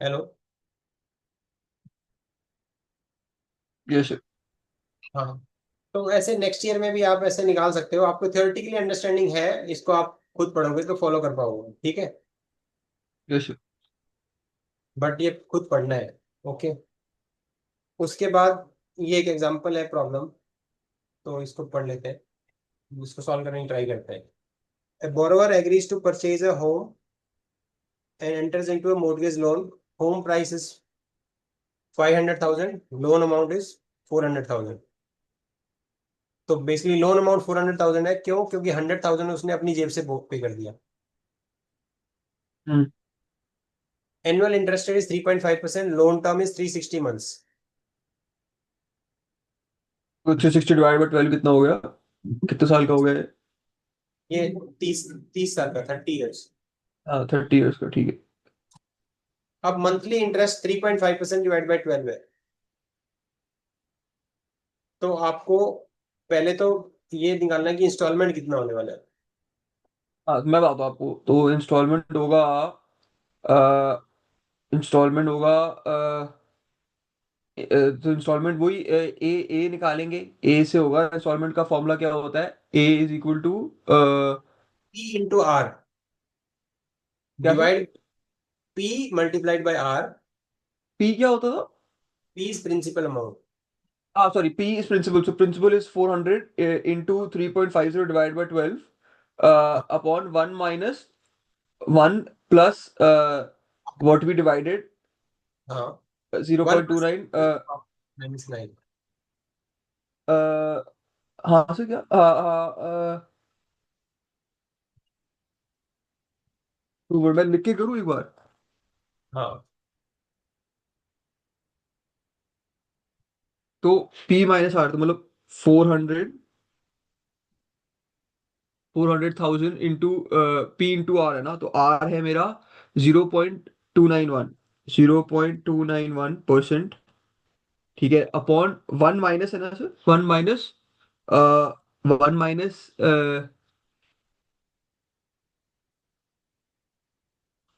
Hello. Yes. हाँ, तो ऐसे नेक्स्ट ईयर में भी आप ऐसे निकाल सकते हो। आपको थियोरेटिकली अंडरस्टैंडिंग है, इसको आप खुद पढ़ोगे तो फॉलो कर पाओगे, ठीक है। यस। बट ये खुद पढ़ना है। ओके। उसके बाद ये एक एग्जांपल है प्रॉब्लम, तो इसको पढ़ लेते हैं, इसको सॉल्व करने की ट्राई करते हैं। A borrower agrees to purchase a home and enters into a mortgage loan. Home price is 500,000, loan amount is 400,000। तो बेसिकली लोन अमाउंट 400,000 है, क्यों? क्योंकि 100,000 उसने अपनी जेब से पे कर दिया। Hmm. Annual interest rate is 3.5%, loan term is 360 months. तो 360 डिवाइड बाई 12 कितना हो गया? कितने साल का हो गया ये? ये 30 साल का, 30 ईयर्स। हाँ, 30 ईयर्स का, ठीक है। अब मंथली इंटरेस्ट 3.5% डिवाइड बाई 12 है। तो आपको पहले तो ये निकालना है कि इंस्टॉलमेंट कितना होने वाला है। हाँ, मैं बताता हूँ आपको। तो इंस्टॉलमेंट होगा तो इंस्टॉलमेंट वही ए ए निकालेंगे। ए से होगा इंस्टॉलमेंट का फॉर्मूला क्या होता है? A is equal to P into R क्या sir? Divide, P multiplied by R. P क्या होता था? P is principal amount. हाँ, sorry, P is principal. So principal is 400 into 3.50 divide by 12 upon 1 plus what we divided हाँ, one 0.29। Minus 9। हाँ sir, क्या? मैं लिख के करूँ एक बार? हाँ, तो P माइनस आर, तो मतलब 400 400,000 इंटू P इंटू आर है ना, तो आर है मेरा 0.291। 0.291%। ठीक है, अपॉन 1 माइनस है ना सर, 1 माइनस 1 माइनस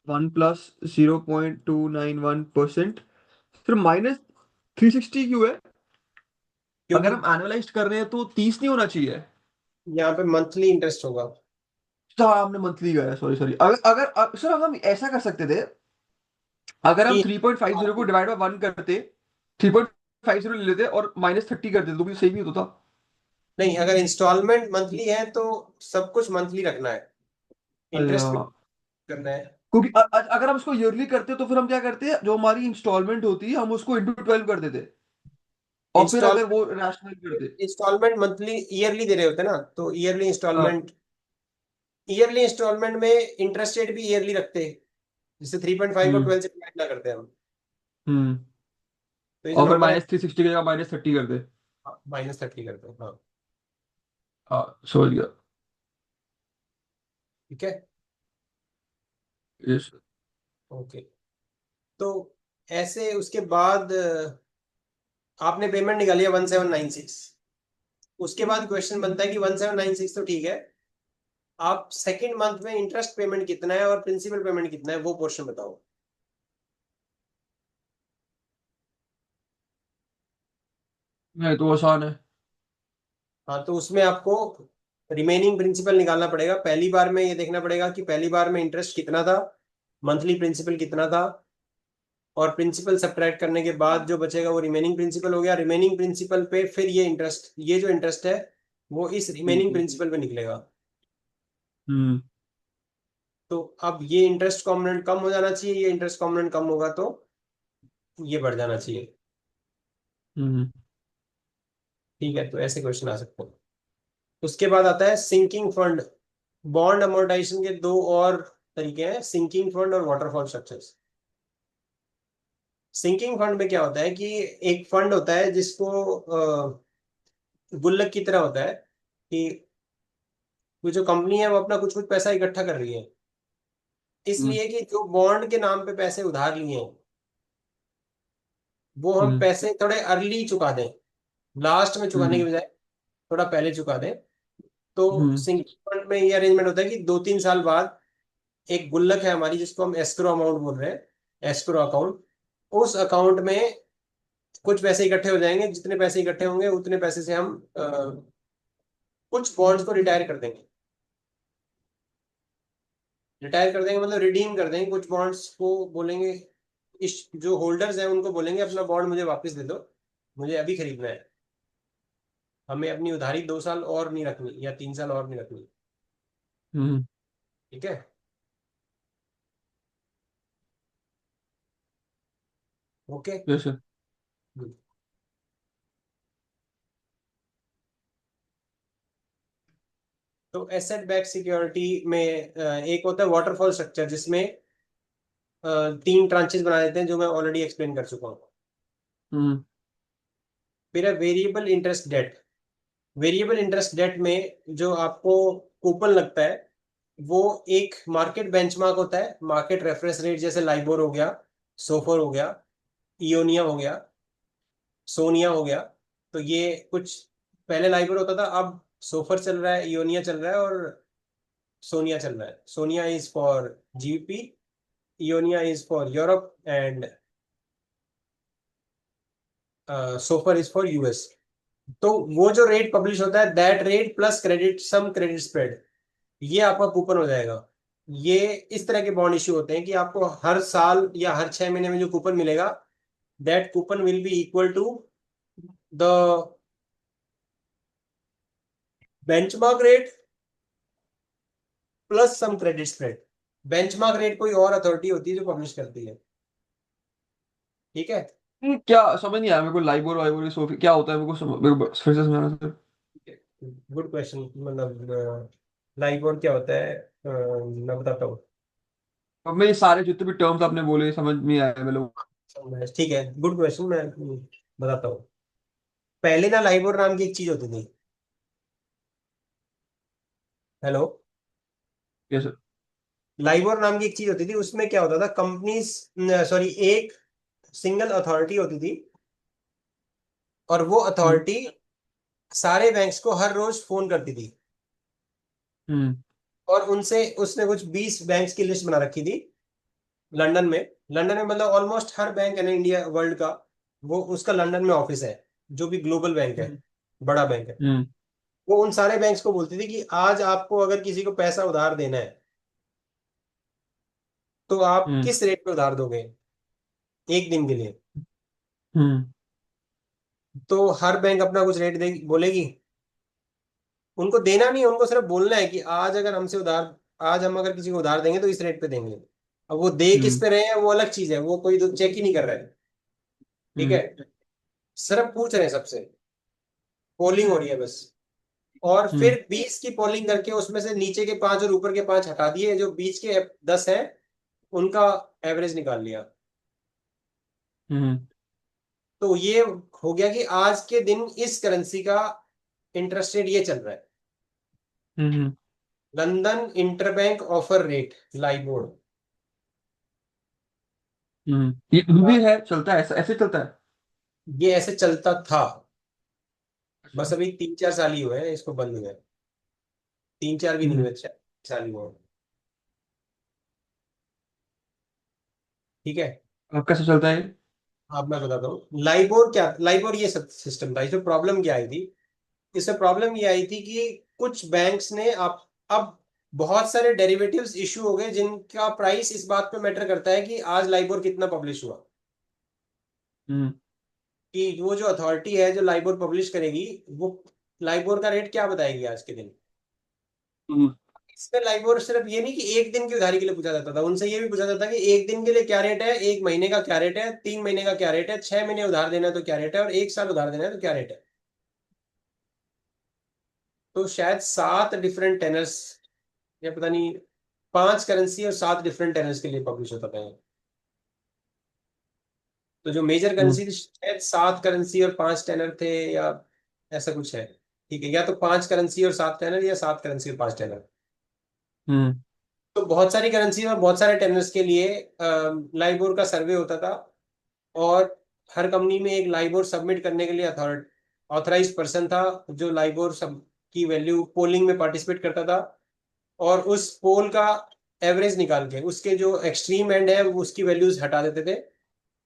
1 प्लस 0.291%। फिर -360 क्यों है? अगर क्योंकि हम एनुअलाइज कर रहे हैं तो 30 नहीं होना चाहिए? यहाँ पे मंथली इंटरेस्ट होगा। तो हाँ, हमने मंथली गया, सॉरी सॉरी। अगर अगर सर, हम ऐसा कर सकते थे। अगर हम कि 3.50 को डिवाइड बाय 1 करते, 3.50 ले लेते और -30 कर देते, तो भी सही नहीं होता था? नहीं, अगर इंस्टॉलमेंट मंथली है तो सब कुछ मंथली रखना है, अरे इंटरेस्ट भी हाँ। करना है। क्योंकि अगर हम इसको ईयरली करते तो फिर हम क्या करते, जो हमारी इंस्टॉलमेंट होती है हम उसको इंटू 12 कर देते, और फिर इंस्टॉल अगर वो रैशनल करते। इंस्टॉलमेंट मंथली ईयरली दे रहे होते ना, तो हाँ। ईयरली इंस्टॉलमेंट में इंटरेस्ट रेट भी ईयरली रखते, जिससे 3.5 को हम्म। 12 से डिवाइड ना करते हम। हम्म। तो ये जो और फिर नंबर है, -360 की जगह -30 कर दे। -30 करते हैं, हाँ। हाँ, समझ गया। ठीक है। यस। ओके। तो ऐसे उसके बाद आपने पेमेंट निकाली है 1796। उसके बाद क्वेश्चन बनता है कि 1796 तो ठीक है, आप सेकेंड मंथ में इंटरेस्ट पेमेंट कितना है और प्रिंसिपल पेमेंट कितना है, वो पोर्शन बताओ। नहीं तो आसान है। हाँ, तो उसमें आपको रिमेनिंग प्रिंसिपल निकालना पड़ेगा। पहली बार में ये देखना पड़ेगा कि पहली बार में इंटरेस्ट कितना था, मंथली प्रिंसिपल कितना था, और प्रिंसिपल सब्ट्रैक्ट करने के बाद जो बचेगा वो रिमेनिंग प्रिंसिपल हो गया। रिमेनिंग प्रिंसिपल पे फिर ये जो इंटरेस्ट है वो इस रिमेनिंग प्रिंसिपल पे निकलेगा। हम्म। तो अब ये इंटरेस्ट कॉम्पोनेंट कम हो जाना चाहिए, ये इंटरेस्ट कॉम्पोनेंट कम होगा तो ये बढ़ जाना चाहिए। हम्म। ठीक है, तो ऐसे क्वेश्चन आ सकते हैं। उसके बाद आता है सिंकिंग फंड। बॉन्ड अमोर्टाइजेशन के दो और तरीके हैं, सिंकिंग फंड और वाटरफॉल स्ट्रक्चर्स। सिंकिंग फंड में क्या होता है कि एक फंड होता है जिसको गुल्लक की तरह होता है, कि वो जो कंपनी है वो अपना कुछ कुछ पैसा इकट्ठा कर रही है, हम्म। इसलिए कि जो बॉन्ड के नाम पे पैसे उधार लिए हैं वो हम हम्म। पैसे थोड़े अर्ली चुका दें, लास्ट में चुकाने की हम्म। बजाय थोड़ा पहले चुका दें। तो हम्म। सिंकिंग फंड में ये अरेंजमेंट होता है कि 2-3 साल बाद एक गुल्लक है हमारी जिसको हम एस्क्रो अमाउंट बोल रहे हैं, एस्क्रो अकाउंट, उस अकाउंट में कुछ पैसे इकट्ठे हो जाएंगे, जितने पैसे इकट्ठे होंगे उतने पैसे से हम कुछ बॉन्ड्स को रिटायर कर देंगे। रिटायर कर देंगे मतलब रिडीम कर देंगे कुछ बॉन्ड्स को, बोलेंगे इस जो होल्डर्स हैं उनको बोलेंगे अपना बॉन्ड मुझे वापस दे दो, मुझे अभी खरीदना है। हमें अपनी उधारी 2 साल और नहीं रखनी या 3 साल और नहीं रखनी। हम्म। ठीक है। ओके। Yes sir. तो एसेट बैक सिक्योरिटी में एक होता है वाटरफॉल स्ट्रक्चर, जिसमें 3 ट्रांचेस बना देते हैं, जो मैं ऑलरेडी एक्सप्लेन कर चुका हूँ। हम्म। फिर है variable interest debt. Variable interest debt में जो आपको कूपन लगता है, वो एक मार्केट बेंचमार्क होता है, मार्केट रेफरेंस रेट, जैसे लाइबोर हो गया, सोफर हो गया, इयोनिया हो गया, सोनिया हो गया। तो ये कुछ पहले लाइबोर होता था, अब सोफर चल रहा है, इयोनिया चल रहा है, और सोनिया चल रहा है। SONIA is for GBP, EONIA is for Europe, and SOFR is for US. तो वो जो रेट पब्लिश होता है, that rate plus credit some credit spread, ये आपका कूपन हो जाएगा। ये इस तरह के बॉन्ड इश्यू होते हैं कि आपको हर साल या हर 6 महीने में जो कूपन मिलेगा, that coupon will be equal to the benchmark rate plus some credit spread. Benchmark rate कोई और अथॉरिटी होती है जो पब्लिश करती है। ठीक है। क्या समझ नहीं आया मेरे को, लाइबोर वाइबोर सोफी क्या होता है, मेरे को फिर से समझाना सर। Good question. मतलब लाइबोर क्या होता है, मैं बताता हूँ। अब मैं ये सारे जितने भी टर्म्स आपने बोले समझ नहीं आए मेरे को। ठीक है, गुड क्वेश्चन, मैं बताता हूँ। पहले ना लाइबोर नाम की एक चीज होती थी। हेलो। Yes sir. लाइबोर नाम की एक चीज होती थी, उसमें क्या होता था, कंपनीज, सॉरी, एक सिंगल अथॉरिटी होती थी, और वो हम्म। अथॉरिटी सारे बैंक्स को हर रोज फोन करती थी, हम्म। और उनसे उसने कुछ 20 बैंक्स की लिस्ट बना रखी थी लंदन में। लंदन में मतलब ऑलमोस्ट हर बैंक है ना इंडिया वर्ल्ड का, वो उसका लंदन में ऑफिस है, जो भी ग्लोबल बैंक है, हम्म। बड़ा बैंक है। हम्म। वो उन सारे बैंक्स को बोलती थी कि आज आपको अगर किसी को पैसा उधार देना है, तो आप हम्म। किस रेट पे उधार दोगे एक दिन के लिए। हम्म। तो हर बैंक अपना कुछ रेट दे बोलेगी। उनको देना नहीं है, उनको सिर्फ बोलना है कि आज अगर हमसे उधार, आज हम अगर किसी को उधार देंगे तो इस रेट पे देंगे। अब वो दे किस हम्म। पे रहे हैं वो अलग चीज है, वो कोई तो चेक ही नहीं कर रहा है। ठीक है। हम्म। सिर्फ पूछ रहे हैं सबसे, पोलिंग हो रही है बस। और हम्म। फिर 20 की पोलिंग करके उसमें से नीचे के 5 और ऊपर के 5 हटा दिए, जो बीच के 10 हैं उनका एवरेज निकाल लिया। हम्म। तो ये हो गया कि आज के दिन इस करेंसी का इंटरेस्ट रेट ये चल रहा है, hmm. London interbank offer rate, LIBOR. ये अभी भी है, चलता है, ऐसा ऐसे चलता है। ये ऐसे चलता था, अच्छा। बस अभी 3-4 साल ही हुए हैं इसको बंद हुए। 3-4 भी नहीं हम्म। हुए, 4 साल ही हुए हैं। ठीक है। अब कैसे चलता है ये? अब मैं बताता हूँ लाइबोर क्या, लाइबोर ये सब सिस्टम था। इसमें प्रॉब्लम क्या आई थी, इसमें प्रॉब्लम ये आई थी कि कुछ बैंक्स ने अब बहुत सारे डेरिवेटिव्स इशू हो गए, जिनका प्राइस इस बात पे मैटर करता है कि आज लाइबोर कितना पब्लिश हुआ। हम्म। कि वो जो अथॉरिटी है जो लाइबोर पब्लिश करेगी, वो लाइबोर का रेट क्या बताएगी आज के दिन। हम्म। इसमें लाइबोर सिर्फ ये नहीं कि एक दिन की उधारी के लिए पूछा जाता था, उनसे ये भी पूछा जाता था कि एक दिन के लिए क्या रेट है, एक महीने का क्या रेट है, 3 महीने का क्या रेट है, 6 महीने उधार देना है तो क्या रेट है, और एक साल उधार देना है तो क्या रेट है। तो शायद 7 डिफरेंट टेनर्स, या पता नहीं, 5 करेंसी और 7 डिफरेंट टेनर्स के लिए पब्लिश होता था ये। तो जो मेजर हम्म। करेंसी थी शायद 7 करेंसी और 5 टेनर थे, या ऐसा कुछ है। ठीक है, या तो 5 करेंसी और 7 टेनर, या 7 करेंसी और 5 टेनर। हम्म। तो बहुत सारी करेंसी और बहुत सारे टेनर्स के लिए लाइबोर का सर्वे होता था, और हर कंपनी में एक लाइबोर सबमिट करने के लिए ऑथराइज पर्सन था, जो लाइबोर सब की वैल्यू पोलिंग में पार्टिसिपेट करता था, और उस पोल का एवरेज निकाल के उसके जो एक्सट्रीम एंड है उसकी वैल्यूज हटा देते थे,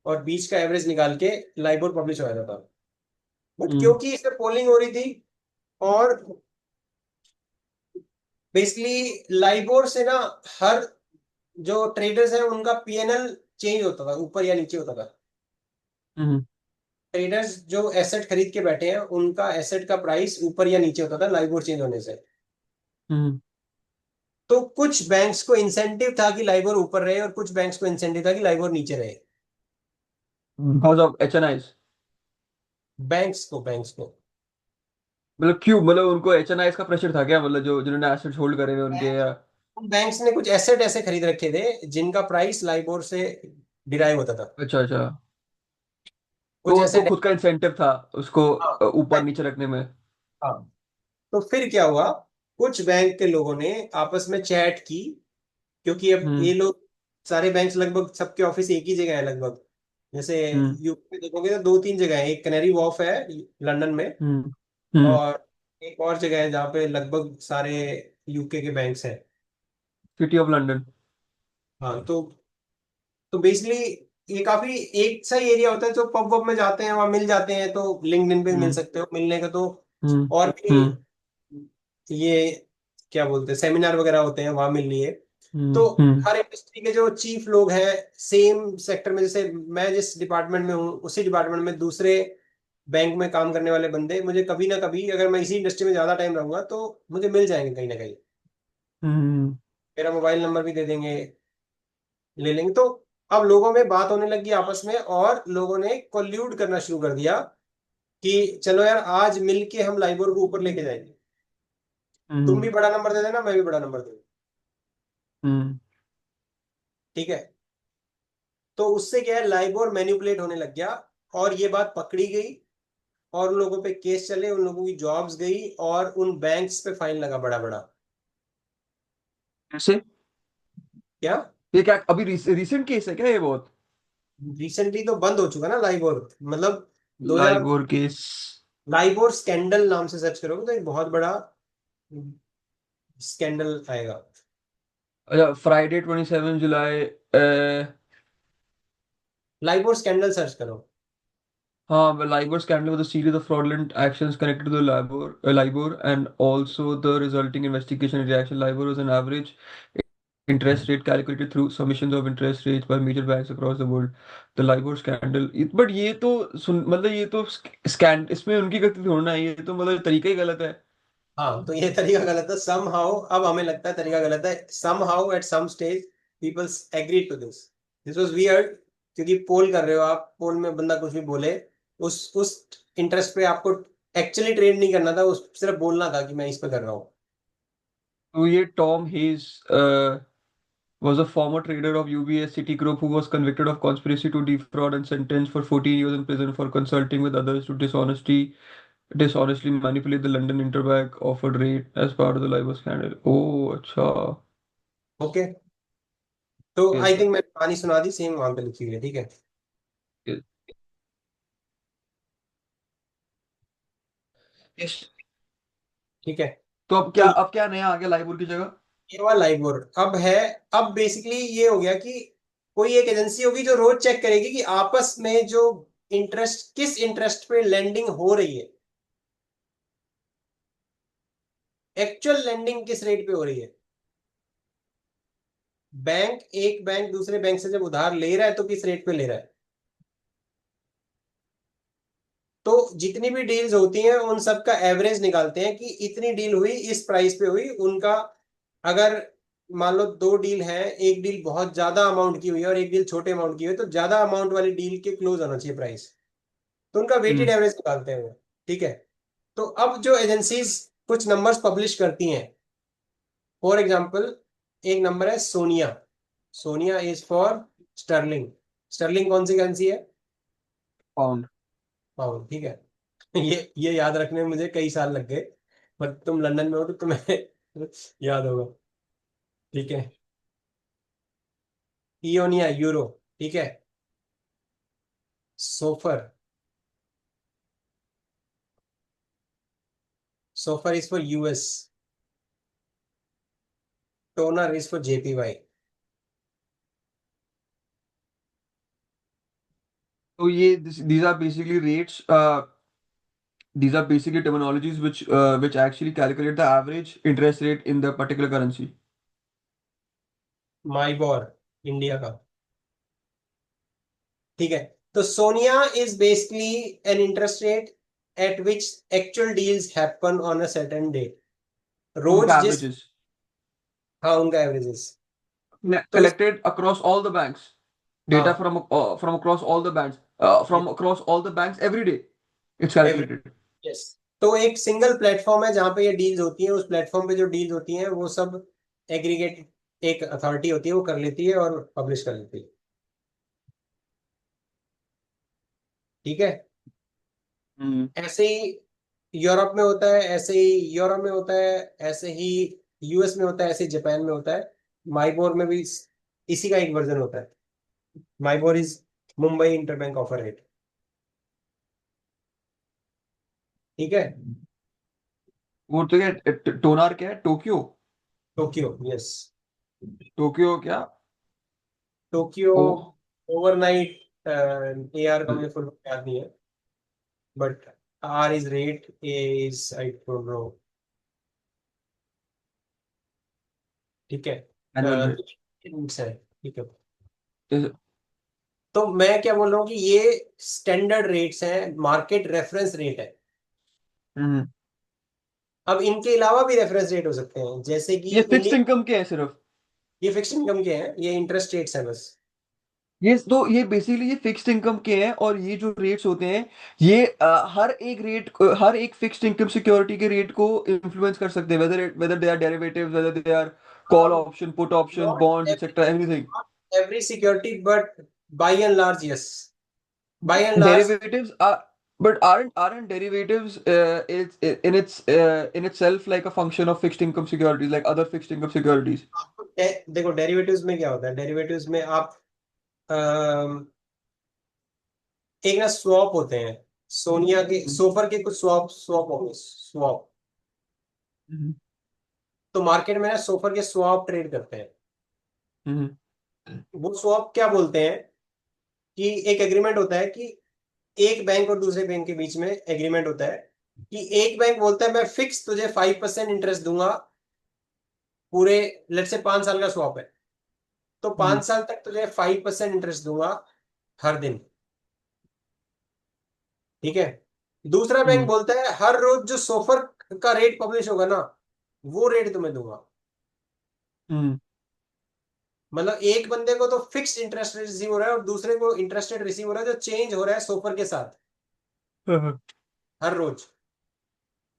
और बीच का एवरेज निकाल के लाइबोर पब्लिश हो जाता था। बट हम्म क्योंकि इसमें पोलिंग हो रही थी, और बेसिकली लाइबोर से ना हर जो ट्रेडर्स है उनका पीएनएल चेंज होता था, ऊपर या नीचे होता था। हम्म ट्रेडर्स जो एसेट खरीद के बैठे हैं उनका एसेट का प्राइस ऊपर या नीचे होता था लाइबोर चेंज होने से। हम्म तो कुछ बैंक्स को इंसेंटिव था कि लाइबोर ऊपर रहे, और कुछ बैंक्स को इंसेंटिव था कि लाइबोर नीचे रहे। Because of HNIs। बैंक्स को मतलब क्यों, मतलब उनको HNIs का प्रेशर था क्या, मतलब जो जिन्होंने एसेट्स होल्ड करे हुए उनके, या? बैंक्स ने कुछ एसेट ऐसे खरीद रखे थे जिनका प्राइस लाइबोर से डिराइव होता था। अच्छा अच्छा। कुछ तो उनको एसेट। खुद का इंसेंटिव था उसको हाँ। ऊपर नीचे रखने में। हाँ। तो फिर क्या हुआ, कुछ बैंक के लोगों ने आपस में चैट की, क्योंकि अब ये हम्म लोग सारे बैंक्स लगभग सबके ऑफिस एक ही जगह है लगभग। जैसे हम्म यूपी में देखोगे तो दो तीन जगह है, एक कनेरी वॉफ है लंदन में, हम्म हम्म और एक और जगह है जहाँ पे लगभग सारे यूके के बैंक्स हैं। City of London. हाँ। तो बेसिकली ये काफी एक सा ही एरिया होता है, जो पब वब में जाते हैं वहां मिल जाते हैं, तो लिंक्डइन पे मिल हम्म सकते हो, मिलने का तो। हम्म और भी हम्म ये क्या बोलते हैं, सेमिनार वगैरह होते हैं वहां मिल लिए। तो हम्म हर इंडस्ट्री के जो चीफ लोग हैं सेम सेक्टर में, जैसे मैं जिस डिपार्टमेंट में हूँ उसी डिपार्टमेंट में दूसरे बैंक में काम करने वाले बंदे मुझे कभी ना कभी, अगर मैं इसी इंडस्ट्री में ज्यादा टाइम रहूंगा तो मुझे मिल जाएंगे कहीं ना कहीं। हम्म मेरा मोबाइल नंबर भी दे देंगे, ले लेंगे। तो अब लोगों में बात होने लगी आपस में, और लोगों ने कोल्यूड करना शुरू कर दिया कि चलो यार आज मिलके हम लाइबोर को ऊपर लेके जाएंगे। तुम भी हम्म बड़ा नंबर दे देना, मैं भी बड़ा नंबर दे दूँ। हम्म ठीक है। तो उससे क्या है, लाइबोर मैनिपुलेट होने लग गया, और ये बात पकड़ी गई, और उन लोगों पे केस चले, उन लोगों की जॉब्स गई, और उन बैंक्स पे फाइन लगा बड़ा बड़ा। कैसे? क्या? ये क्या अभी रिसेंट केस है क्या ये बहुत? रिसेंटली तो बंद हो चुका ना लाइबोर, मतलब 2000। लाइव और केस? लाइबोर स्कैंडल नाम से सर्च करोगे तो एक बहुत बड़ा स्कैंडल आएगा। अच्छा, फ्राइडे 27 जुलाई। लाइबोर स्कैंडल सर्च करो। हाँ, the LIBOR scandal was a series of fraudulent actions connected to the LIBOR and also the resulting investigation and reaction. LIBOR was an average interest rate calculated through submissions of interest rates by major banks across the world. The LIBOR scandal, but ये तो सुन, मतलब ये तो scanned, इसमें उनकी गलती थोड़ी ना है, ये तो मतलब तरीका ही गलत है। हाँ, तो ये तरीका गलत है सम हाउ, अब हमें लगता है तरीका गलत है, somehow at some stage peoples agree to this. This was weird, क्योंकि पोल कर रहे हो आप, पोल में बंदा कुछ भी बोले, उस इंटरेस्ट पे आपको एक्चुअली ट्रेड नहीं करना था, उस सिर्फ बोलना था कि मैं इस पे कर रहा हूँ। तो ये Tom hedge was a former trader of UBS Citigroup who was convicted of conspiracy to defraud and sentenced for 14 years in prison for consulting with others to dishonestly manipulate the London interbank offered rate as part of the LIBOR scandal. Oh, अच्छा। Okay. तो Yes, आई sir. Think मैं कहानी सुना दी, same वहां पे लिखी हुई है, ठीक है। Yes. Yes. ठीक है। तो तो अब क्या नया आ गया लाइबोर की जगह? ये वाला लाइबोर अब है। अब बेसिकली ये हो गया कि कोई एक एजेंसी होगी जो रोज चेक करेगी कि आपस में जो इंटरेस्ट, किस इंटरेस्ट पे लेंडिंग हो रही है, एक्चुअल लेंडिंग किस रेट पे हो रही है। एक बैंक दूसरे बैंक से जब उधार ले रहा है तो किस रेट पे ले रहा है। तो जितनी भी डील्स होती हैं उन सब का एवरेज निकालते हैं कि इतनी डील हुई, इस प्राइस पे हुई उनका। अगर मान लो दो डील है, एक डील बहुत ज्यादा अमाउंट की हुई है और एक डील छोटे अमाउंट की हुई है, तो ज्यादा अमाउंट वाली डील के क्लोज होना चाहिए प्राइस। तो उनका वेटेड हम्म एवरेज निकालते हैं वो। ठीक है। तो अब जो एजेंसीज कुछ नंबर्स पब्लिश करती हैं, फॉर एग्जाम्पल एक नंबर है SONIA. SONIA is for sterling. Sterling कौन सी करेंसी है? पाउंड। पाउंड। ठीक है। ये याद रखने में मुझे कई साल लग गए, बट तुम लंदन में हो तो तुम्हें याद होगा। ठीक है। इयोनिया यूरो। ठीक है। So far. So far is for US. Toner is for JPY. तो ये these are basically rates. These are basically terminologies which actually calculate the average interest rate in the particular currency. MIBOR India का, ठीक है। तो SONIA is basically an interest rate at which actual deals happen on a certain date. उनका रोज जिस, averages हाँ उनका averages. तो इस, collected across all the banks. Data हाँ from across all the banks. From across all the banks every day. It's average, calculated. Yes. तो एक सिंगल प्लेटफॉर्म है जहां पे ये डील्स होती हैं, उस प्लेटफॉर्म पे जो डील्स होती हैं वो सब एग्रीगेट, एक अथॉरिटी होती है वो कर लेती है और पब्लिश कर लेती है, ठीक है। हम्म ऐसे ही यूरोप में होता है, ऐसे ही यूरोप में होता है, ऐसे ही यूएस में होता है, ऐसे ही जापान में होता है। माइबोर में भी इसी का एक वर्जन होता है। MIBOR is Mumbai interbank offer rate, ठीक है। वो तो क्या टोनार क्या है टोक्यो टोक्यो, यस। टोक्यो क्या Tokyo O overnight, A R का मुझे फुल याद नहीं है, but R is rate, A is I don't know, ठीक है। एनुअल रेट है, ठीक है। is तो मैं क्या बोल रहा हूँ कि ये स्टैंडर्ड रेट्स हैं, मार्केट रेफरेंस रेट है। हम्म अब इनके अलावा भी रेफरेंस रेट हो सकते हैं, जैसे कि ये फिक्स्ड इंडिया। इनकम के हैं सिर्फ ये फिक्स्ड इनकम के हैं, ये इंटरेस्ट रेट्स हैं बस। ये बेसिकली ये फिक्स्ड इनकम के हैं और ये जो रेट्स होते हैं ये हर एक रेट हर एक फिक्स्ड इनकम सिक्योरिटी के रेट को इन्फ्लुएंस कर सकते हैं whether they are derivatives whether they are call option put option not bonds etcetera everything every security, but by and large yes, by and large. derivatives are but aren't derivatives in itself like a function of fixed income securities like other fixed income securities. देखो derivatives में क्या होता है, derivatives में आप एक ना swap होते हैं, सोनिया के हम्म सोफर के कुछ स्वैप स्वैप होंगे, स्वैप। हम्म तो मार्केट में ना सोफर के स्वैप ट्रेड करते हैं। हम्म वो स्वैप क्या बोलते हैं कि एक एग्रीमेंट होता है कि एक बैंक और दूसरे बैंक के बीच में एग्रीमेंट होता है कि एक बैंक बोलता है मैं फिक्स तुझे 5% इंटरेस्ट दूंगा पूरे, लेट से 5 साल का स्वैप है, तो हम्म 5 साल तक तुझे 5% इंटरेस्ट दूंगा हर दिन, ठीक है। दूसरा बैंक हम्म बोलता है हर रोज जो सोफर का रेट पब्लिश होगा ना, वो रेट तुम्हें दूंगा। हम्म मतलब एक बंदे को तो फिक्स्ड इंटरेस्ट रेट रिसीव हो रहा है और दूसरे को इंटरेस्ट रेट रिसीव हो रहा है जो चेंज हो रहा है सोफर के साथ हाँ, हर रोज।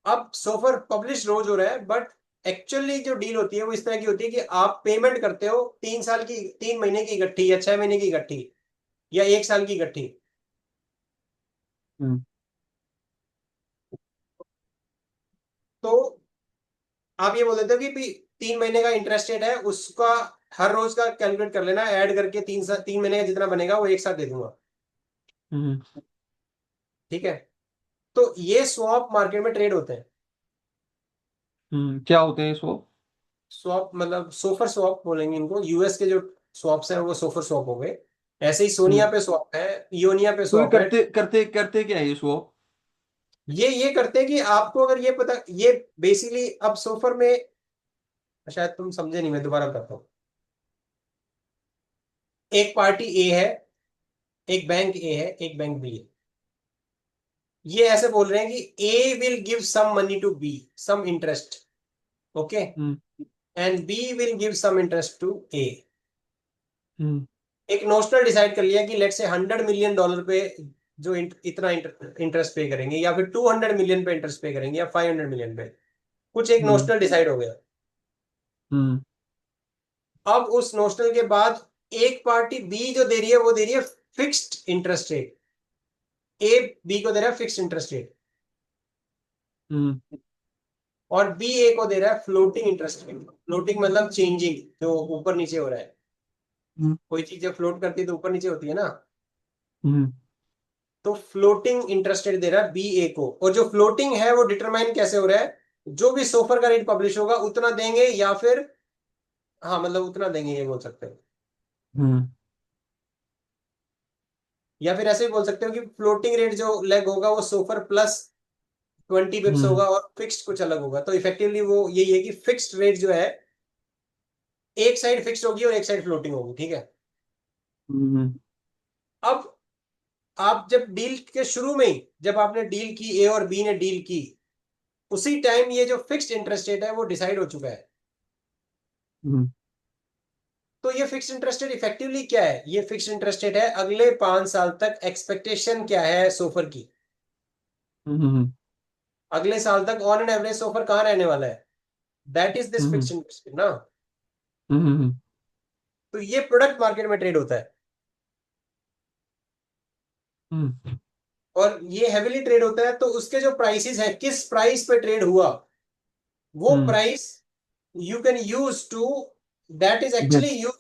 अब सोफर पब्लिश रोज हो रहा है, बट एक्चुअली जो डील होती है वो इस तरह की होती है कि आप पेमेंट करते हो 3 साल की, 3 महीने की इकट्ठी या 6 महीने की इकट्ठी या 1 साल की इकट्ठी। हम्म तो आप ये बोल देते हो कि भी 3 महीने का इंटरेस्ट रेट है उसका, हर रोज का कैलकुलेट कर लेना, ऐड करके 3 महीने का जितना बनेगा वो एक साथ दे दूंगा, हम्म ठीक है। तो ये स्वैप मार्केट में ट्रेड होते हैं। क्या होते हैं इसको स्वैप मतलब सोफर स्वैप बोलेंगे इनको, यूएस के जो स्वैप्स हैं वो सोफर स्वैप हो गए। ऐसे ही हम्म सोनिया पे स्वैप है, इयोनिया पे तो ये स्वैप है। करते करते करते क्या है ये swap? ये करते हैं कि आपको अगर ये पता, ये बेसिकली अब सोफर में, शायद तुम समझे नहीं, मैं दोबारा बताता हूँ। एक पार्टी ए है, एक बैंक ए है, एक बैंक बी है। ये ऐसे बोल रहे हैं कि A will give some money to B, some interest, okay, hmm and B will give some interest to A. Hmm एक नोशनल डिसाइड कर लिया कि लेट से $100 मिलियन पे जो इतना इंटरेस्ट पे करेंगे, या फिर 200 मिलियन पे इंटरेस्ट पे करेंगे, या 500 मिलियन पे, कुछ एक हम्म नोशनल डिसाइड हो गया। हम्म अब उस नोशनल के बाद एक पार्टी बी जो दे रही है वो दे रही है fixed interest rate, A B को दे रहा है फिक्स्ड इंटरेस्ट रेट, हम्म और बी ए को दे रहा है फ्लोटिंग इंटरेस्ट रेट। फ्लोटिंग मतलब चेंजिंग, जो ऊपर नीचे हो रहा है। हम्म कोई चीज जब फ्लोट करती है तो ऊपर नीचे होती है ना। हम्म तो फ्लोटिंग इंटरेस्ट रेट दे रहा है बी ए को, और जो फ्लोटिंग है वो डिटरमाइन कैसे हो रहा है, जो भी सोफर का रेट पब्लिश होगा उतना देंगे, या फिर, हाँ मतलब उतना देंगे ये बोल सकते हैं। हम्म या फिर ऐसे भी बोल सकते हो कि फ्लोटिंग रेट जो लेग होगा वो सोफर प्लस 20 बिप्स हम्म होगा और फिक्स्ड कुछ अलग होगा। तो इफेक्टिवली वो यही है कि फिक्स्ड रेट जो है एक साइड फिक्स्ड होगी और एक साइड फ्लोटिंग होगी, ठीक है। हम्म अब आप जब डील के शुरू में ही, जब आपने डील की, ए और बी ने डील की, उसी टाइम ये जो फिक्स्ड इंटरेस्ट रेट है वो डिसाइड हो चुका है। हम्म तो ये फिक्स्ड इंटरेस्ट रेट इफेक्टिवली क्या है? ये फिक्स्ड इंटरेस्ट रेट है अगले 5 साल तक एक्सपेक्टेशन क्या है सोफर की। हम्म अगले साल तक ऑन एन एवरेज सोफर कहाँ रहने वाला है? That is this hmm fixed interest rate ना। हम्म तो ये प्रोडक्ट मार्केट में ट्रेड होता है, हम्म और ये हेविली ट्रेड होता है। तो उसके जो प्राइसेस है, किस प्राइस पे ट्रेड हुआ, वो hmm price you can use to, that is actually बेच यूज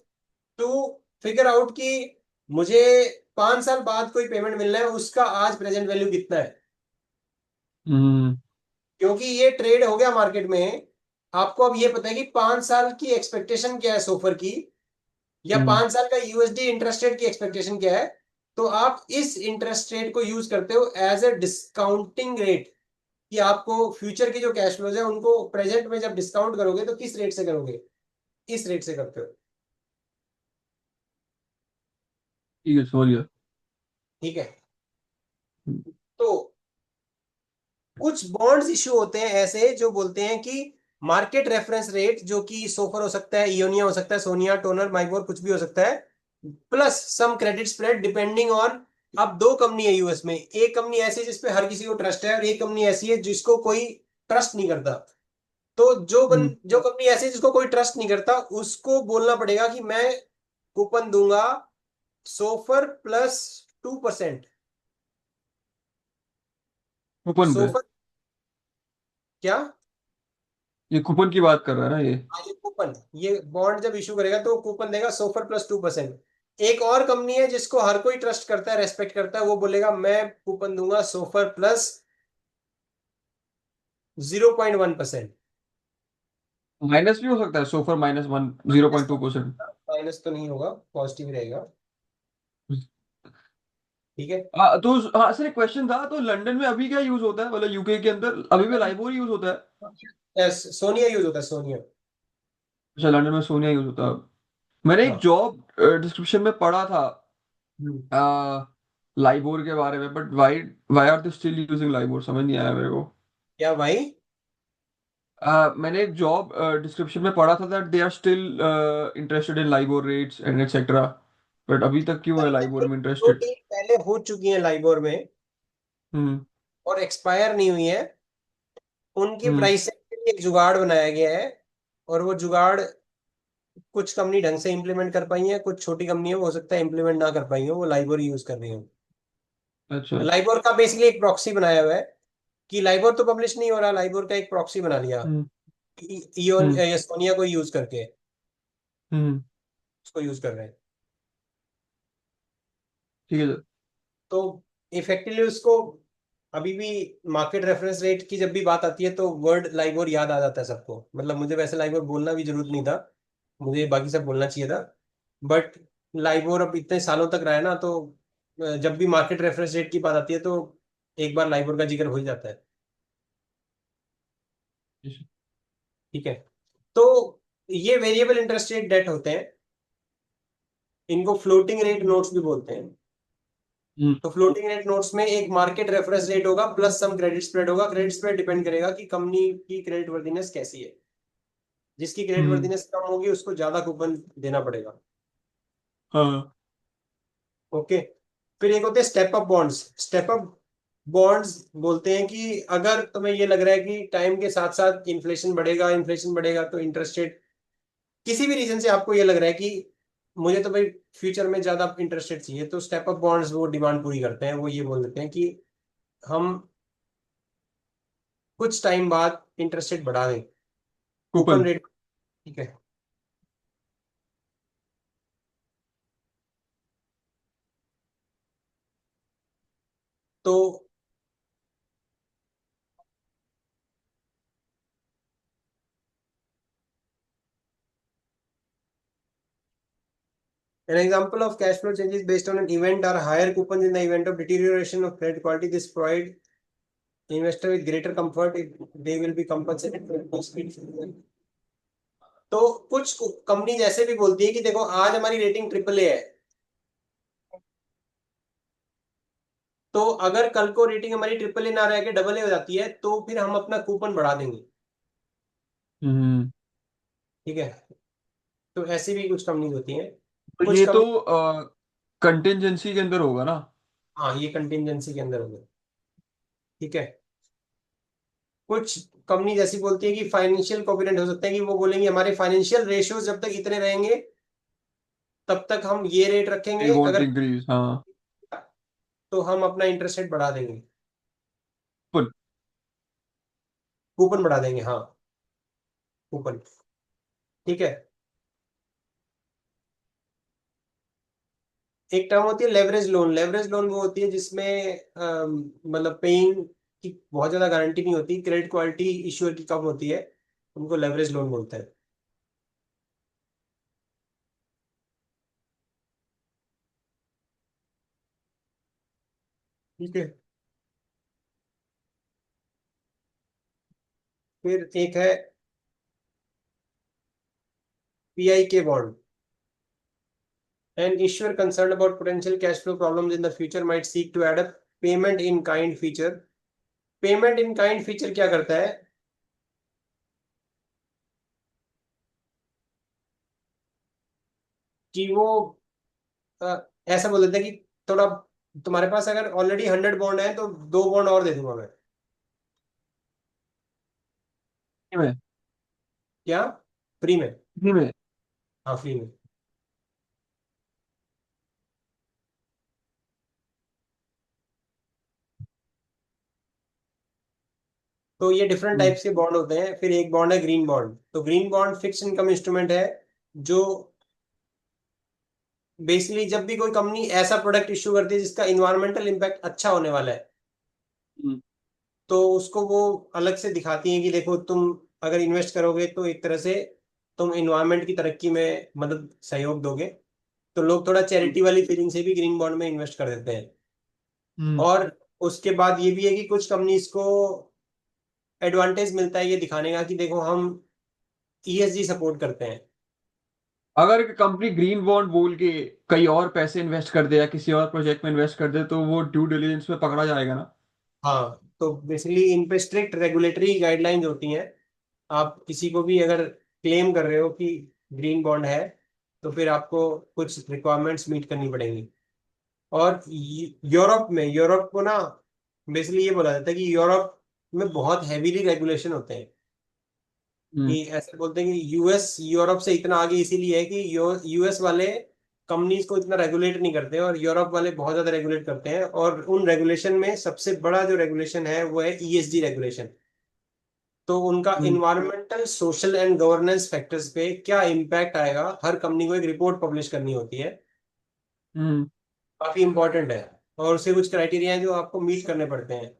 टू फिगर आउट कि मुझे 5 साल बाद कोई पेमेंट मिलना है, उसका आज प्रेजेंट वैल्यू कितना है। हम्म क्योंकि ये ट्रेड हो गया मार्केट में, आपको अब ये पता है कि 5 साल की एक्सपेक्टेशन क्या है सोफर की, या हम्म 5 साल का यूएसडी इंटरेस्ट रेट की एक्सपेक्टेशन क्या है। तो आप इस इंटरेस्ट रेट को यूज करते हो एज ए डिस्काउंटिंग रेट, कि आपको फ्यूचर की जो कैश फ्लोज है उनको प्रेजेंट में जब डिस्काउंट करोगे तो किस रेट से करोगे, इस रेट से करते हो, ठीक है समझ गया ठीक है। तो कुछ बॉन्ड्स इशू होते हैं ऐसे जो बोलते हैं कि मार्केट रेफरेंस रेट, जो कि सोफर हो सकता है, इयोनिया हो सकता है, सोनिया, टोनर, माइबोर, कुछ भी हो सकता है, plus some credit spread depending on. अब दो कंपनी है यूएस में, एक कंपनी ऐसी है जिसपे हर किसी को ट्रस्ट है, और एक कंपनी ऐसी है जिसको कोई ट्रस्ट नहीं करता। तो हम्म जो कंपनी ऐसी है जिसको कोई ट्रस्ट नहीं करता, उसको बोलना पड़ेगा कि मैं कूपन दूंगा सोफर +2%। कूपन पे सोफर क्या? ये कूपन की बात कर रहा है ना ये हाँ, ये कूपन, ये बॉन्ड जब इशू करेगा तो कूपन देगा सोफर +2%। एक और कंपनी है जिसको हर कोई ट्रस्ट करता है, रेस्पेक्ट करता है, वो बोलेगा मैं कूपन दूंगा सोफर +0.1%। माइनस भी हो सकता है सोफर -1 0.2%। माइनस तो नहीं होगा, पॉजिटिव रहेगा, ठीक है। तो हाँ सर एक क्वेश्चन था तो लंदन में अभी क्या यूज होता है मतलब यूके के अंदर अभी भी लाइबोर यूज होता है। यस, सोनिया यूज होता है, सोनिया। अच्छा लंदन में सोनिया यूज होता है। मैंने एक हाँ। जॉब डिस्क्रिप्शन में पढ़ा था हम्म। लाइबोर के बारे में but why why are they still using LIBOR समझ नहीं आया मेरे को। क्या भाई? मैंने एक जॉब डिस्क्रिप्शन में पढ़ा था that they are still interested in LIBOR rates and etcetera but अभी तक क्यों है लाइबोर में दो इंटरेस्टेड। डील पहले हो चुकी है लाइबोर में हम्म और एक्सपायर नहीं हुई है, उनकी हम्म प्राइसिंग के लिए एक जुगाड़ बनाया गया है। और वो जुगाड़ कुछ कंपनी ढंग से इंप्लीमेंट कर पाई है, कुछ छोटी कंपनी हो सकता है इंप्लीमेंट ना कर पाई हो, वो लाइबोर यूज कर रही हो। अच्छा लाइबोर का बेसिकली एक प्रॉक्सी बनाया हुआ है, कि लाइबोर तो पब्लिश नहीं हो रहा, लाइबोर का एक प्रॉक्सी बना लिया हम्म इयोन हम्म सोनिया को यूज करके, हम्म उसको यूज कर रहे हैं। ठीक है सर। तो इफेक्टिवली उसको अभी भी मार्केट रेफरेंस रेट की जब भी बात आती है तो वर्ड लाइबोर याद आ जाता है सबको। मतलब मुझे वैसे लाइबोर बोलना भी जरूरत नहीं था, मुझे बाकी सब बोलना चाहिए था, बट लाइबोर अब इतने सालों तक रहा है ना, तो जब भी मार्केट रेफरेंस रेट की बात आती है तो एक बार लाइबोर का जिक्र हो ही जाता है, ठीक है। तो ये वेरिएबल इंटरेस्ट रेट डेट होते हैं, इनको फ्लोटिंग रेट नोट्स भी बोलते हैं। हम्म तो फ्लोटिंग रेट नोट्स में एक मार्केट रेफरेंस रेट होगा प्लस सम क्रेडिट स्प्रेड होगा। क्रेडिट स्प्रेड डिपेंड करेगा कि कंपनी की क्रेडिट वर्दिनेस कैसी है, जिसकी क्रेडिट हम्म वर्दिनेस कम होगी उसको ज्यादा कूपन देना पड़ेगा, हाँ ओके। फिर एक होते हैं step up bonds. Step up bonds बोलते हैं कि अगर तुम्हें ये लग रहा है कि टाइम के साथ साथ इन्फ्लेशन बढ़ेगा, इन्फ्लेशन बढ़ेगा तो इंटरेस्ट रेट, किसी भी रीजन से आपको ये लग रहा है कि मुझे तो भाई फ्यूचर में ज्यादा इंटरेस्ट रेट चाहिए, तो स्टेप अप बॉन्ड्स वो डिमांड पूरी करते हैं। वो ये बोल देते हैं कि हम कुछ टाइम बाद इंटरेस्ट रेट बढ़ा दें, कूपन कूपन रेट, ठीक है। तो An example of cash flow changes based on an event are higher coupons in the event of deterioration of credit quality. This provide investor with greater comfort if they will be compensated for cost increase. तो कुछ company ऐसे भी बोलती है कि देखो आज हमारी रेटिंग ट्रिपल ए है, तो अगर कल को रेटिंग हमारी ट्रिपल ए ना रह के डबल ए हो जाती है तो फिर हम अपना कूपन बढ़ा देंगे। हम्म। ठीक है, तो ऐसी भी कुछ कंपनी होती हैं। तो कुछ ये तो कंपनी, कंटिजेंसी के अंदर होगा ना? हाँ ये कंटिजेंसी के अंदर होगा। ठीक है, कुछ कंपनी जैसी बोलती है कि फाइनेंशियल कोविडेंट हो सकते हैं कि वो बोलेंगे हमारे फाइनेंशियल रेशियोज जब तक इतने रहेंगे तब तक हम ये रेट वी रखेंगे, वॉन्ट अगर इंक्रीज, हाँ। तो हम अपना इंटरेस्ट रेट बढ़ा देंगे, फुल। कूपन बढ़ा देंगे, हाँ कूपन। ठीक है, एक टर्म होती है लेवरेज लोन। लेवरेज लोन वो होती है जिसमें मतलब पेइंग की बहुत ज्यादा गारंटी नहीं होती, क्रेडिट क्वालिटी इश्यूअर की कम होती है, उनको लेवरेज लोन बोलते हैं। ठीक है, फिर एक है पीआई के bond. An issuer concerned about potential cash flow problems in the future might seek to add a payment in kind feature. Payment in kind feature क्या करता है कि वो ऐसा बोल देता है कि थोड़ा तुम्हारे पास अगर ऑलरेडी 100 बॉन्ड है तो 2 बॉन्ड और दे दूंगा मैं। फ्री में। क्या? फ्री में? फ्री में। हाँ फ्री में। तो ये डिफरेंट हम्म। टाइप्स के बॉन्ड होते हैं। फिर एक बॉन्ड है ग्रीन बॉन्ड। तो green bond fix income instrument है, जो बेसिकली जब भी कोई कंपनी ऐसा प्रोडक्ट इश्यू करती है जिसका इन्वायरमेंटल इम्पैक्ट अच्छा होने वाला है, हम्म। तो उसको वो अलग से दिखाती हैं कि देखो तुम अगर इन्वेस्ट करोगे तो एक तरह से तुम इन्वायरमेंट की तरक्की में मदद सहयोग दोगे। तो लोग थोड़ा चैरिटी वाली फीलिंग से भी ग्रीन बॉन्ड में इन्वेस्ट कर देते हैं। हम्म। और उसके बाद ये भी है कि कुछ कंपनीज को एडवांटेज मिलता है ये दिखाने का कि देखो हम ईएसजी सपोर्ट करते हैं। अगर एक कंपनी ग्रीन बॉन्ड बोल के कहीं और पैसे इन्वेस्ट कर दे या किसी और प्रोजेक्ट में इन्वेस्ट कर दे तो वो ड्यू डिलिजेंस में पकड़ा जाएगा ना? हाँ, तो बेसिकली इन पे स्ट्रिक्ट रेगुलेटरी गाइडलाइंस होती हैं। आप किसी को भी अगर क्लेम कर रहे हो कि ग्रीन बॉन्ड है तो फिर आपको कुछ रिक्वायरमेंट्स मीट करनी पड़ेंगी। और यूरोप को ना बेसिकली ये बोला जाता है कि यूरोप में बहुत हैवीली रेगुलेशन होते हैं। हम्म। कि ऐसे बोलते हैं कि यूएस यूरोप से इतना आगे इसीलिए है कि यूएस वाले कंपनीज को इतना रेगुलेट नहीं करते और यूरोप वाले बहुत ज्यादा रेगुलेट करते हैं। और उन रेगुलेशन में सबसे बड़ा जो रेगुलेशन है वो है ईएसजी रेगुलेशन। तो उनका hmm. Environmental social and governance factors पे क्या इम्पैक्ट आएगा, हर कंपनी को एक रिपोर्ट पब्लिश करनी होती है। हम्म। काफी इंपॉर्टेंट है। और उससे कुछ क्राइटेरिया हैं जो आपको मीट करने पड़ते हैं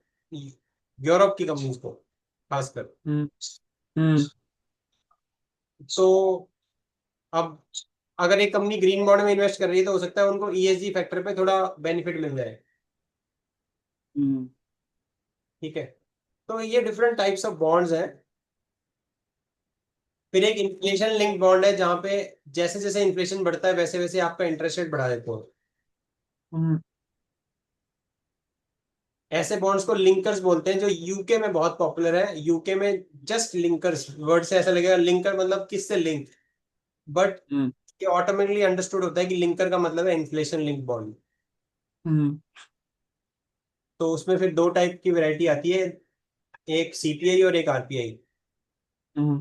यूरोप की कंपनीज को खासकर। हम्म। हम्म। तो अब अगर एक कंपनी ग्रीन बॉन्ड में इन्वेस्ट कर रही है तो हो सकता है उनको ईएसजी फैक्टर पे थोड़ा बेनिफिट मिल जाए। हम्म। ठीक है, तो ये डिफरेंट टाइप्स ऑफ बॉन्ड्स हैं। फिर एक इन्फ्लेशन लिंक बॉन्ड है जहां पे जैसे जैसे इन्फ्लेशन बढ़ता है वैसे वैसे आपका इंटरेस्ट रेट बढ़ा देते हैं। हम्म। ऐसे बॉन्ड्स को लिंकर्स बोलते हैं, जो यूके में बहुत पॉपुलर है। यूके में जस्ट लिंकर्स वर्ड से ऐसा लगेगा, लिंकर मतलब किससे लिंक, बट हम्म। ये ऑटोमेटिकली अंडरस्टूड होता है कि लिंकर का मतलब है इन्फ्लेशन लिंक बॉन्ड। हम्म। तो उसमें फिर दो टाइप की वैरायटी आती है, एक सीपीआई और एक आरपीआई। हम्म।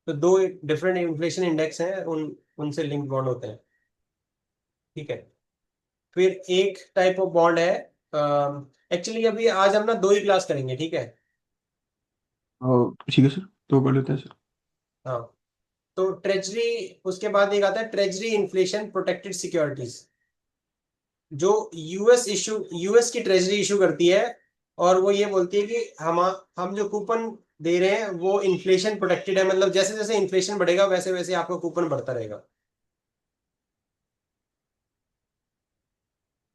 तो दो डिफरेंट इन्फ्लेशन इंडेक्स हैं, उन उनसे लिंक बॉन्ड होते हैं। ठीक है, फिर एक टाइप ऑफ बॉन्ड है, एक्चुअली अभी आज हम ना दो ही क्लास करेंगे, ठीक है। ठीक है सर, तो कर लेते हैं सर। हाँ, तो ट्रेजरी, उसके बाद एक आता है ट्रेजरी इन्फ्लेशन प्रोटेक्टेड सिक्योरिटीज, जो यूएस की ट्रेजरी इशू करती है। और वो ये बोलती है कि हम जो कूपन दे रहे हैं वो इन्फ्लेशन प्रोटेक्टेड है, मतलब जैसे जैसे इन्फ्लेशन बढ़ेगा वैसे वैसे आपका कूपन बढ़ता रहेगा।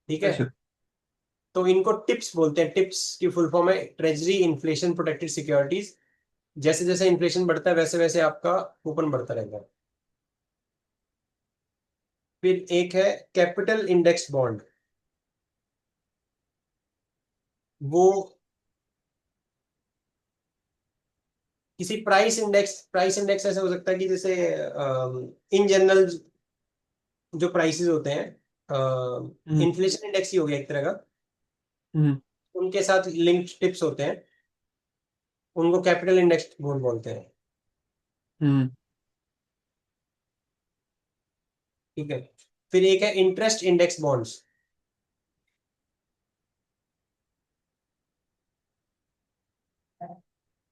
ठीक है। Yes, sir. तो इनको टिप्स बोलते हैं, टिप्स की फुल फॉर्म है ट्रेजरी इन्फ्लेशन प्रोटेक्टेड सिक्योरिटीज। जैसे जैसे इन्फ्लेशन बढ़ता है वैसे वैसे आपका कूपन बढ़ता रहेगा। फिर एक है कैपिटल इंडेक्स बॉन्ड। वो किसी प्राइस इंडेक्स ऐसा हो सकता है कि जैसे इन जनरल जो प्राइसेस होते हैं, हम्म इन्फ्लेशन इंडेक्स ही हो गया एक तरह का, हम्म उनके साथ लिंक्ड टिप्स होते हैं, उनको कैपिटल इंडेक्स बॉन्ड बोलते हैं। हम्म ठीक है। फिर एक है interest index bonds.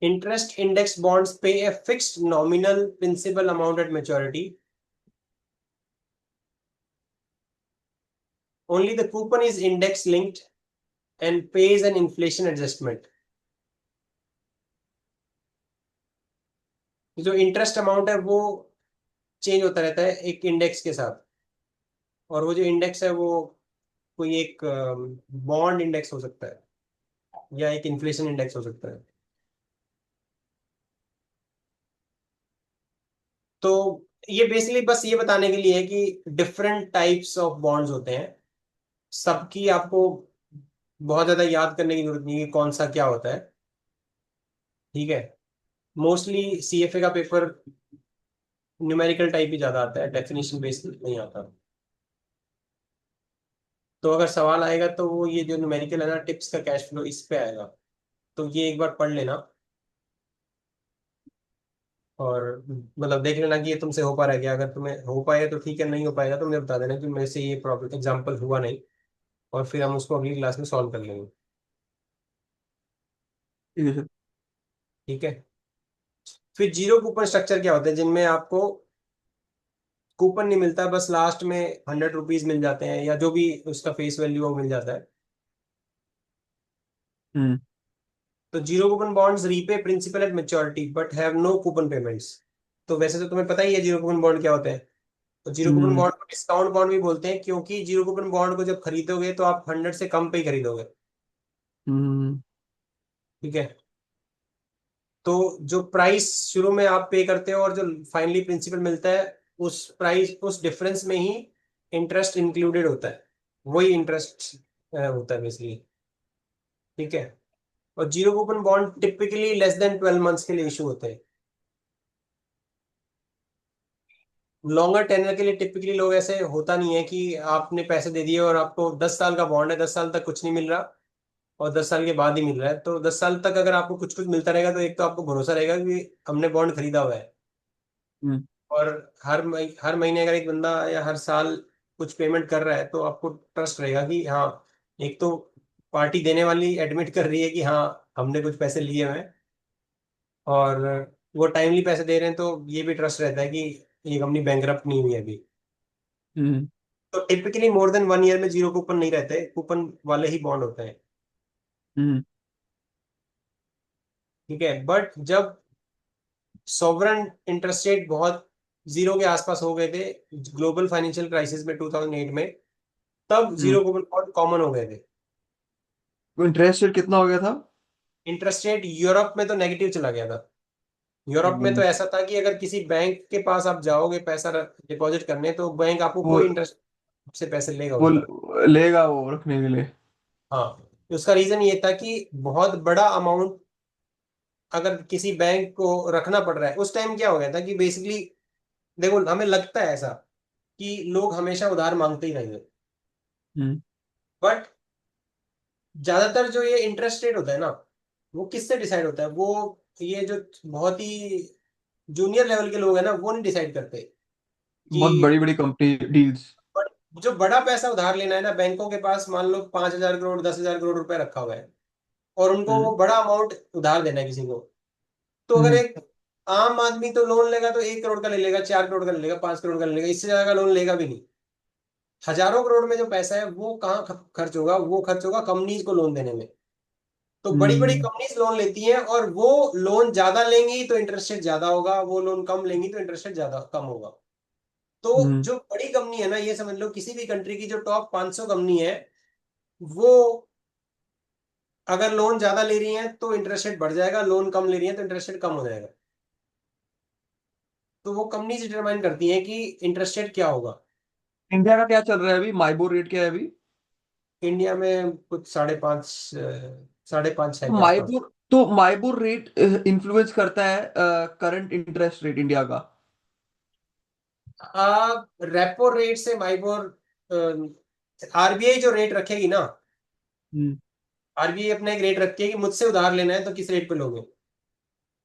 Interest index bonds pay a fixed nominal principal amount at maturity. Only the coupon is index linked and pays an inflation adjustment. जो इंटरेस्ट अमाउंट है वो चेंज होता रहता है एक इंडेक्स के साथ, और वो जो इंडेक्स है वो कोई एक बॉन्ड इंडेक्स हो सकता है या एक इन्फ्लेशन इंडेक्स हो सकता है। तो ये बेसिकली बस ये बताने के लिए है कि डिफरेंट टाइप्स ऑफ बॉन्ड्स होते हैं, सबकी आपको बहुत ज्यादा याद करने की जरूरत नहीं है कि कौन सा क्या होता है। ठीक है। मोस्टली सीएफए का पेपर न्यूमेरिकल टाइप ही ज्यादा आता है, डेफिनेशन बेस्ड नहीं आता। तो अगर सवाल आएगा तो वो ये जो न्यूमेरिकल है ना, टिप्स का कैश फ्लो, इस पे आएगा। तो ये एक बार पढ़ लेना, और मतलब देख लेना कि ये तुमसे हो पा रहा है क्या। अगर तुम्हें हो पाएगा तो ठीक है, नहीं हो पाएगा तो मुझे बता देना कि मेरे से ये प्रॉब्लम एग्जाम्पल हुआ नहीं, और फिर हम उसको अगली क्लास में सॉल्व कर लेंगे। ठीक है सर। ठीक है। फिर जीरो कूपन स्ट्रक्चर क्या होता है, जिनमें आपको कूपन नहीं मिलता, बस लास्ट में 100 रुपीज मिल जाते हैं या जो भी उसका फेस वैल्यू वो मिल जाता है। हम्म तो zero coupon bonds repay principal at maturity but have no coupon payments. तो वैसे तो तुम्हें पता ही है जीरो कूपन बॉन्ड क्या होते हैं। तो जीरो कूपन हम्म बॉन्ड को डिस्काउंट बॉन्ड भी बोलते हैं, क्योंकि जीरो कूपन बॉन्ड को जब खरीदोगे तो आप 100 से कम पे ही खरीदोगे। हम्म ठीक है। तो जो प्राइस शुरू में आप पे करते हो और जो फाइनली प्रिंसिपल मिलता है, उस प्राइस उस डिफरेंस में ही इंटरेस्ट इंक्लूडेड होता है। वही इंटरेस्ट होता है बेसिकली। ठीक है। और zero coupon bond typically less than 12 months के लिए इशू होते हैं। लॉन्गर टेनर के लिए टिपिकली लोग ऐसे होता नहीं है कि आपने पैसे दे दिए और आपको 10 साल का बॉन्ड है, 10 साल तक कुछ नहीं मिल रहा और 10 साल के बाद ही मिल रहा है। तो 10 साल तक अगर आपको कुछ कुछ मिलता रहेगा तो एक तो आपको भरोसा रहेगा कि हमने बॉन्ड खरीदा हुआ है। हम्म और हर महीने अगर एक बंदा या हर साल कुछ पेमेंट कर रहा है तो आपको ट्रस्ट रहेगा कि हाँ, एक तो पार्टी देने वाली एडमिट कर रही है कि हाँ हमने कुछ पैसे लिए हुए हैं, और वो टाइमली पैसे दे रहे हैं, तो ये भी ट्रस्ट रहता है कि ये कंपनी बैंकरप्ट नहीं हुई है अभी। हम्म तो टिपिकली मोर देन 1 ईयर में जीरो कूपन नहीं रहते, कूपन वाले ही बॉन्ड होते हैं। हम्म ठीक है। बट जब सॉवरन इंटरेस्ट रेट बहुत जीरो के आसपास हो गए थे ग्लोबल फाइनेंशियल क्राइसिस में 2008 में, तब हम्म जीरो कूपन बहुत कॉमन हो गए थे। इंटरेस्ट रेट कितना हो गया था? इंटरेस्ट रेट यूरोप में तो नेगेटिव चला गया था। यूरोप में तो हम्म ऐसा था कि अगर किसी बैंक के पास आप जाओगे पैसा डिपॉजिट करने, तो बैंक आपको वो कोई इंटरेस्ट से पैसे लेगा वो उनका। लेगा वो रखने के लिए। हाँ। तो उसका रीजन ये था कि बहुत बड़ा अमाउंट अगर किसी बैंक को रखना पड़ रहा है, उस टाइम क्या हो गया था कि बेसिकली, देखो हमें लगता है ऐसा कि लोग हमेशा उधार मांगते ही रहेंगे, हम्म बट ज्यादातर जो ये इंटरेस्ट रेट होता है ना, वो किससे डिसाइड होता है, वो ये जो बहुत ही जूनियर लेवल के लोग हैं ना, वो नहीं डिसाइड करते कि बहुत बड़ी बड़ी कंपनी डील्स। जो बड़ा पैसा उधार लेना है ना, बैंकों के पास मान लो 5,000 करोड़ 10,000 करोड़ रुपए रखा हुआ है, और उनको हम्म वो बड़ा अमाउंट उधार देना है किसी को। तो अगर हम्म एक आम आदमी तो लोन लेगा तो 1 करोड़ का ले लेगा, 4 करोड़ का ले लेगा, 5 करोड़ का ले लेगा, इससे ज्यादा का लोन लेगा भी नहीं। हजारों करोड़ में जो पैसा है वो कहाँ खर्च होगा, वो खर्च होगा कंपनीज को लोन देने में। तो बड़ी बड़ी हम्म कंपनीज लोन लेती हैं, और वो लोन ज्यादा लेंगी तो इंटरेस्ट रेट ज्यादा होगा, वो लोन कम लेंगी तो इंटरेस्ट रेट ज्यादा कम होगा। तो हम्म जो बड़ी कंपनी है ना, ये समझ लो किसी भी कंट्री की जो टॉप 500 कंपनी है, वो अगर लोन ज्यादा ले रही है तो इंटरेस्ट रेट बढ़ जाएगा, लोन कम ले रही है तो इंटरेस्ट रेट कम हो जाएगा। तो वो कंपनी डिटरमाइन करती है कि इंटरेस्ट रेट क्या होगा। इंडिया का क्या चल रहा है अभी, माइबोर रेट क्या है अभी? इंडिया में कुछ 5.5, 5.5 है के आसपास। माइबोर रेट इन्फ्लुएंस करता है करंट इंटरेस्ट रेट इंडिया का? रेपो रेट से माइबोर, आरबीआई जो रेट रखेगी ना, हम्म। आरबीआई अपना एक रेट रखती है कि मुझसे उधार लेना है तो किस रेट पे लोगे।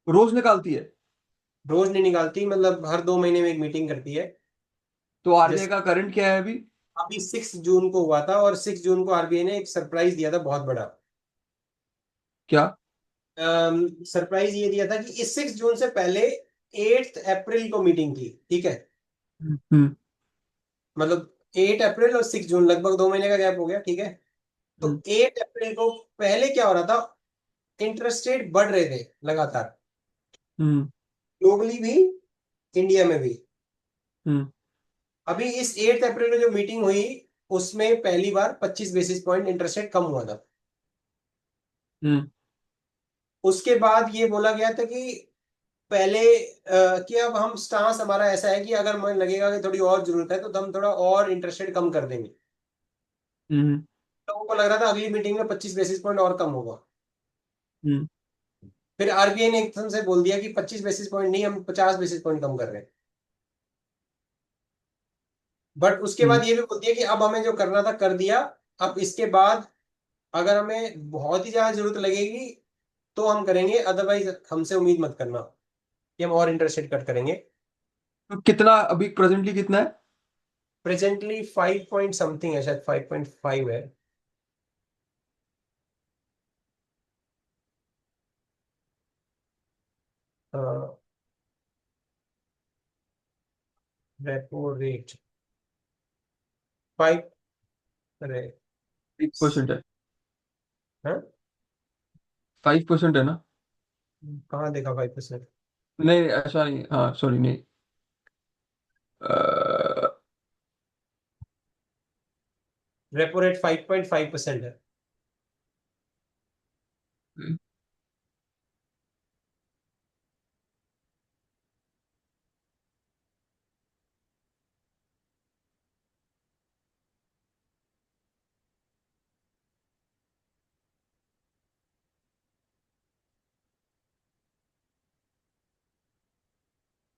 रोज निकालती है? रोज नहीं निकालती, मतलब हर 2 महीने में एक मीटिंग करती है। तो आरबीआई जैसे का करंट क्या है अभी? अभी 6 जून को हुआ था, और 6 जून को आरबीआई ने एक सरप्राइज दिया था बहुत बड़ा। क्या? सरप्राइज ये दिया था कि इस 6 जून से पहले 8 अप्रैल को मीटिंग थी, ठीक है। हम्म। मतलब 8 अप्रैल और 6 जून, लगभग 2 महीने का गैप हो गया, ठीक है। तो हम्म। 8 अप्रैल को पहले क्या हो रहा था, इंटरेस्ट रेट बढ़ रहे थे लगातार, हम्म। ग्लोबली भी, इंडिया में भी। हम्म। अभी इस 8 अप्रैल में जो मीटिंग हुई, उसमें पहली बार 25 बेसिस पॉइंट इंटरेस्ट रेट कम हुआ था। हम्म। उसके बाद ये बोला गया था कि पहले कि अब हम स्टांस हमारा ऐसा है कि अगर हमें लगेगा कि थोड़ी और जरूरत है तो हम थोड़ा और इंटरेस्ट रेट कम कर देंगे। हम्म। लोगों को लग रहा था अगली मीटिंग में 25 बेसिस पॉइंट और कम होगा। हम्म। फिर आरबीआई ने एकदम से बोल दिया कि 25 बेसिस पॉइंट नहीं, हम 50 बेसिस पॉइंट कम कर रहे हैं। बट उसके हम्म। बाद ये भी बोल दिया कि अब हमें जो करना था कर दिया। अब इसके बाद अगर हमें बहुत ही ज्यादा जरूरत लगेगी तो हम करेंगे, अदरवाइज हमसे उम्मीद मत करना कि हम और इंटरेस्ट रेट कट करेंगे। तो कितना अभी प्रेजेंटली कितना है? प्रेजेंटली 5 पॉइंट समथिंग है, शायद 5.5 है। Repo rate 5। अरे 5% है? हाँ, 5% है ना? कहाँ देखा 5%। नहीं ऐसा नहीं, हाँ सॉरी नहीं। अ, रेपो रेट 5.5% है।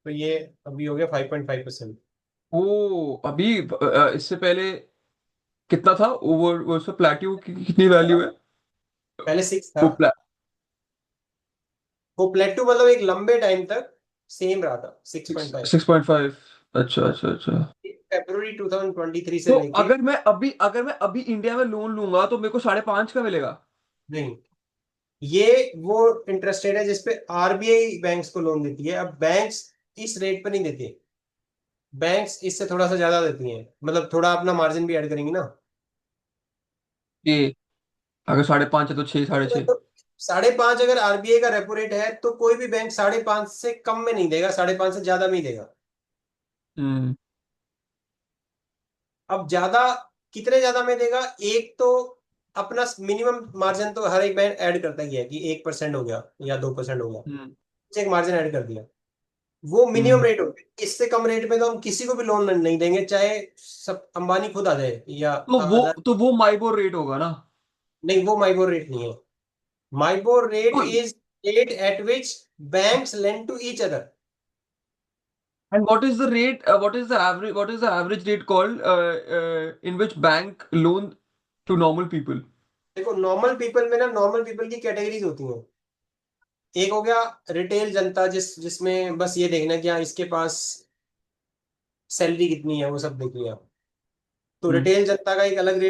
तो ये अभी हो गया 5.5%। ओ अभी इससे पहले कितना था वो सब प्लेट्यू की कितनी वैल्यू है? पहले 6 था। वो प्ला वो प्लेटू मतलब एक लंबे टाइम तक सेम रहा था, 6.5। 6.5? अच्छा अच्छा अच्छा। फरवरी 2023 से तो लेके। अगर मैं अभी इंडिया में लोन लूंगा तो मेरे को 5.5 का मिलेगा? नहीं, ये वो इंटरेस्ट रेट है जिसपे आरबीआई बैंक्स को लोन देती है। अब बैंक्स इस रेट पर नहीं देती, बैंक्स इससे थोड़ा सा ज्यादा देती हैं, मतलब थोड़ा अपना मार्जिन भी ऐड करेंगी ना। ये अगर 5.5 है तो 6, 6.5? तो 5.5 अगर आरबीआई का रेपो रेट है तो कोई भी बैंक 5.5 से कम में नहीं देगा, 5.5 से ज्यादा में ही देगा। हम्म। अब ज्यादा कितने ज्यादा में देगा, एक तो अपना मिनिमम मार्जिन तो हर एक बैंक ऐड करता ही है कि 1% हो गया या 2% हो गया, हम्म। एक मार्जिन ऐड कर दिया। वो मिनिमम हम्म। रेट होगा, इससे कम रेट में तो हम किसी को भी लोन नहीं देंगे, चाहे सब अंबानी खुद आ जाए या अदर। तो वो माइबोर रेट होगा ना? नहीं, वो माइबोर रेट नहीं है। माइबोर रेट तो is rate at which banks lend to each other. and what is the average rate called in which bank loan to normal people? देखो, नॉर्मल पीपल में ना, नॉर्मल पीपल की कैटेगरीज होती हैं। एक हो गया रिटेल जनता, जिसमें बस ये देखना कि हाँ इसके पास सैलरी कितनी है, वो सब देखिए आप। तो हम्म। रिटेल जनता का एक अलग